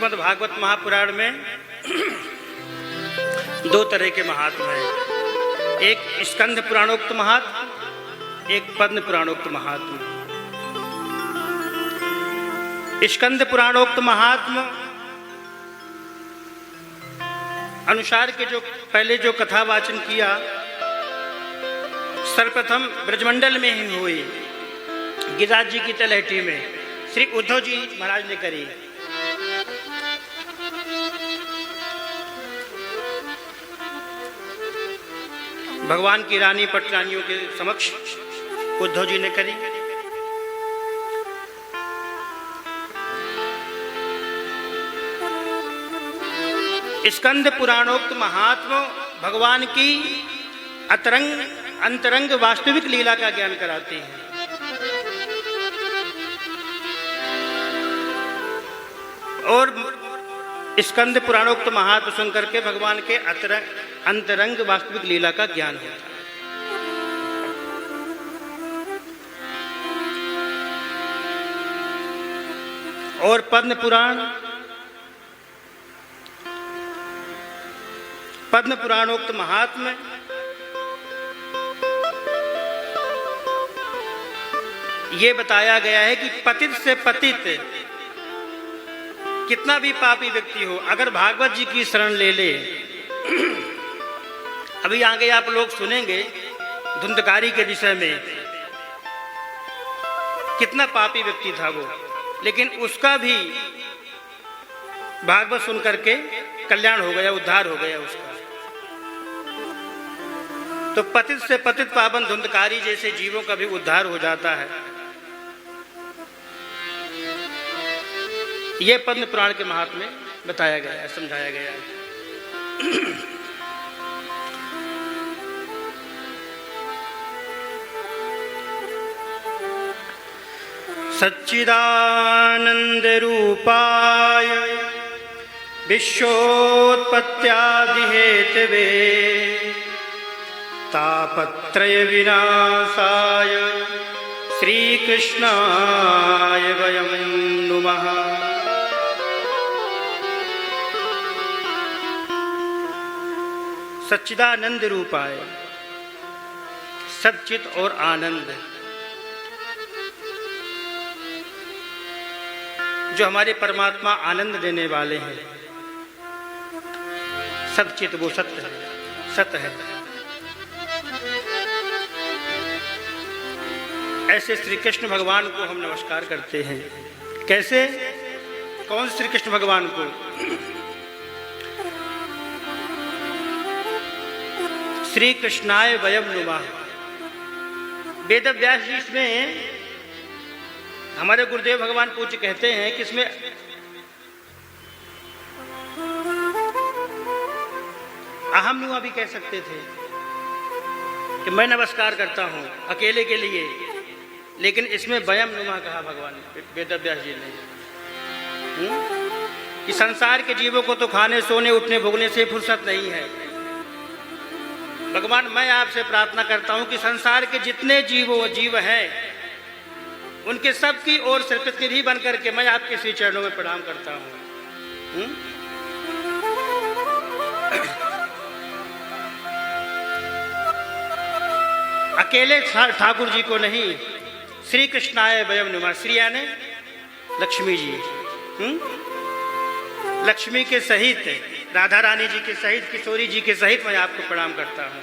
श्रीमद् भागवत महापुराण में दो तरह के महात्म हैं, एक स्कंद पुराणोक्त महात्म, एक पद्म पुराणोक्त महात्म। स्कंद पुराणोक्त महात्म अनुसार के जो पहले जो कथा वाचन किया सर्वप्रथम ब्रजमंडल में ही हुई, गिरिराज जी की तलहटी में श्री उद्धव जी महाराज ने करी। भगवान की रानी पटरानियों के समक्ष उद्धव जी ने करी। स्कंद पुराणोक्त महात्मा भगवान की अंतरंग वास्तविक लीला का ज्ञान कराते हैं। और स्कंद पुराणोक्त महात्मा सुनकर के भगवान के अंतरंग वास्तविक लीला का ज्ञान होता है। और पद्म पुराणोक्त महात्मा ये बताया गया है कि पतित से पतित कितना भी पापी व्यक्ति हो, अगर भागवत जी की शरण ले ले, अभी आगे आप लोग सुनेंगे धुंधकारी के विषय में, कितना पापी व्यक्ति था वो, लेकिन उसका भी भागवत सुन करके कल्याण हो गया, उद्धार हो गया उसका। तो पतित से पतित पावन धुंधकारी जैसे जीवों का भी उद्धार हो जाता है। ये पद्म पुराण के महात्म्य में बताया गया है, समझाया गया है। सच्चिदानंद रूपाय विश्वोत्पत्त्यादि हेतवे तापत्रय विनाशाय श्रीकृष्णाय वयं नुमः। सच्चिदानंद रूपाय, सच्चित और आनंद, जो हमारे परमात्मा आनंद देने वाले हैं। सच्चित वो सत्य है, सत्य है। ऐसे श्री कृष्ण भगवान को हम नमस्कार करते हैं। कैसे? कौन श्री कृष्ण भगवान को? श्री कृष्णाय वयं नुमः। वेद व्यास जी इसमें हमारे गुरुदेव भगवान पूज्य कहते हैं कि इसमें अहम नुमा भी कह सकते थे कि मैं नमस्कार करता हूं अकेले के लिए, लेकिन इसमें वयं नुमा कहा भगवान वेद व्यास जी ने कि संसार के जीवों को तो खाने सोने उठने भोगने से फुर्सत नहीं है। भगवान मैं आपसे प्रार्थना करता हूं कि संसार के जितने जीव हैं उनके सब की ओर से प्रतिनिधि बन करके मैं आपके श्री चरणों में प्रणाम करता हूं। अकेले ठाकुर जी को नहीं, श्री कृष्णाय वयं नुमः। श्री यानी लक्ष्मी जी, लक्ष्मी के सहित, राधा रानी जी के सहित, किशोरी जी के सहित मैं आपको प्रणाम करता हूं।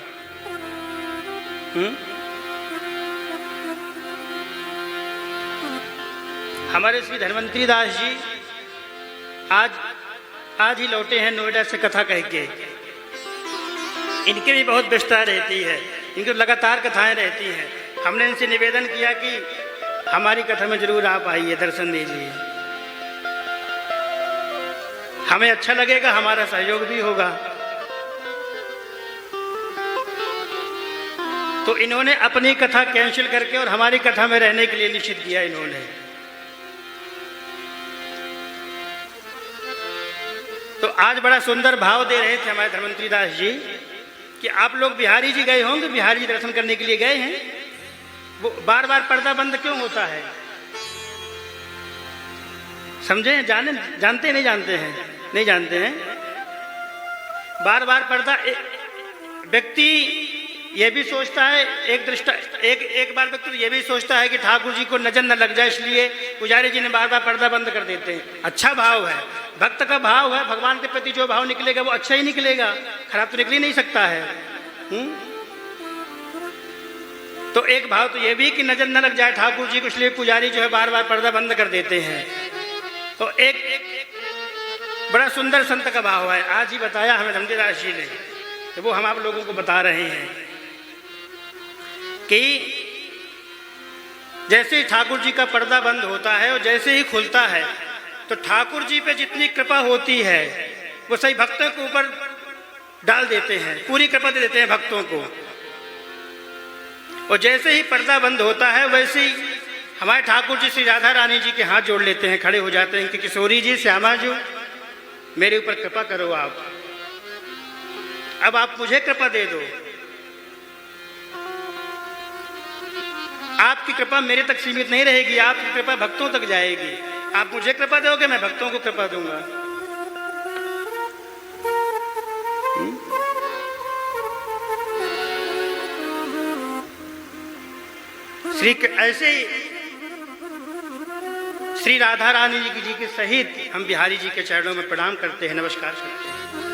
हमारे श्री धन्वंतरी दास जी आज ही लौटे हैं नोएडा से कथा कह के। इनकी भी बहुत व्यस्तता रहती है, इनकी लगातार कथाएं रहती हैं। हमने इनसे निवेदन किया कि हमारी कथा में जरूर आप आइए, दर्शन दीजिए, हमें अच्छा लगेगा, हमारा सहयोग भी होगा। तो इन्होंने अपनी कथा कैंसिल करके और हमारी कथा में रहने के लिए निश्चित किया इन्होंने। तो आज बड़ा सुंदर भाव दे रहे थे हमारे धन्वंतरी दास जी कि आप लोग बिहारी जी गए होंगे, बिहारी जी दर्शन करने के लिए गए हैं, वो बार बार पर्दा बंद क्यों होता है? समझे? जानते नहीं जानते हैं? नहीं जानते हैं। बार बार पर्दा, व्यक्ति ये भी सोचता है, एक बार व्यक्ति ये भी सोचता है कि ठाकुर जी को नजर न लग जाए, इसलिए पुजारी जी ने बार बार पर्दा बंद कर देते हैं। अच्छा भाव है, भक्त का भाव है, भगवान के प्रति जो भाव निकलेगा वो अच्छा ही निकलेगा, खराब तो निकल ही नहीं सकता है। तो एक भाव तो ये भी कि नजर न लग जाए ठाकुर जी को, इसलिए पुजारी जो है बार बार पर्दा बंद कर देते हैं। तो एक बड़ा सुंदर संत का भाव है, आज ही बताया हमें धमदेदास जी ने, तो वो हम आप लोगों को बता रहे हैं कि जैसे ही ठाकुर जी का पर्दा बंद होता है और जैसे ही खुलता है तो ठाकुर जी पे जितनी कृपा होती है वो सही भक्तों के ऊपर डाल देते हैं, पूरी कृपा दे देते हैं भक्तों को। और जैसे ही पर्दा बंद होता है वैसे ही हमारे ठाकुर जी श्री राधा रानी जी के हाथ जोड़ लेते हैं, खड़े हो जाते हैं कि किशोरी जी, श्यामा जी, मेरे ऊपर कृपा करो आप, अब आप मुझे कृपा दे दो। आपकी कृपा मेरे तक सीमित नहीं रहेगी, आपकी कृपा भक्तों तक जाएगी। आप मुझे कृपा दोगे, मैं भक्तों को कृपा दूंगा। ऐसे ही श्री राधा रानी जी के सहित हम बिहारी जी के चरणों में प्रणाम करते हैं, नमस्कार करते हैं।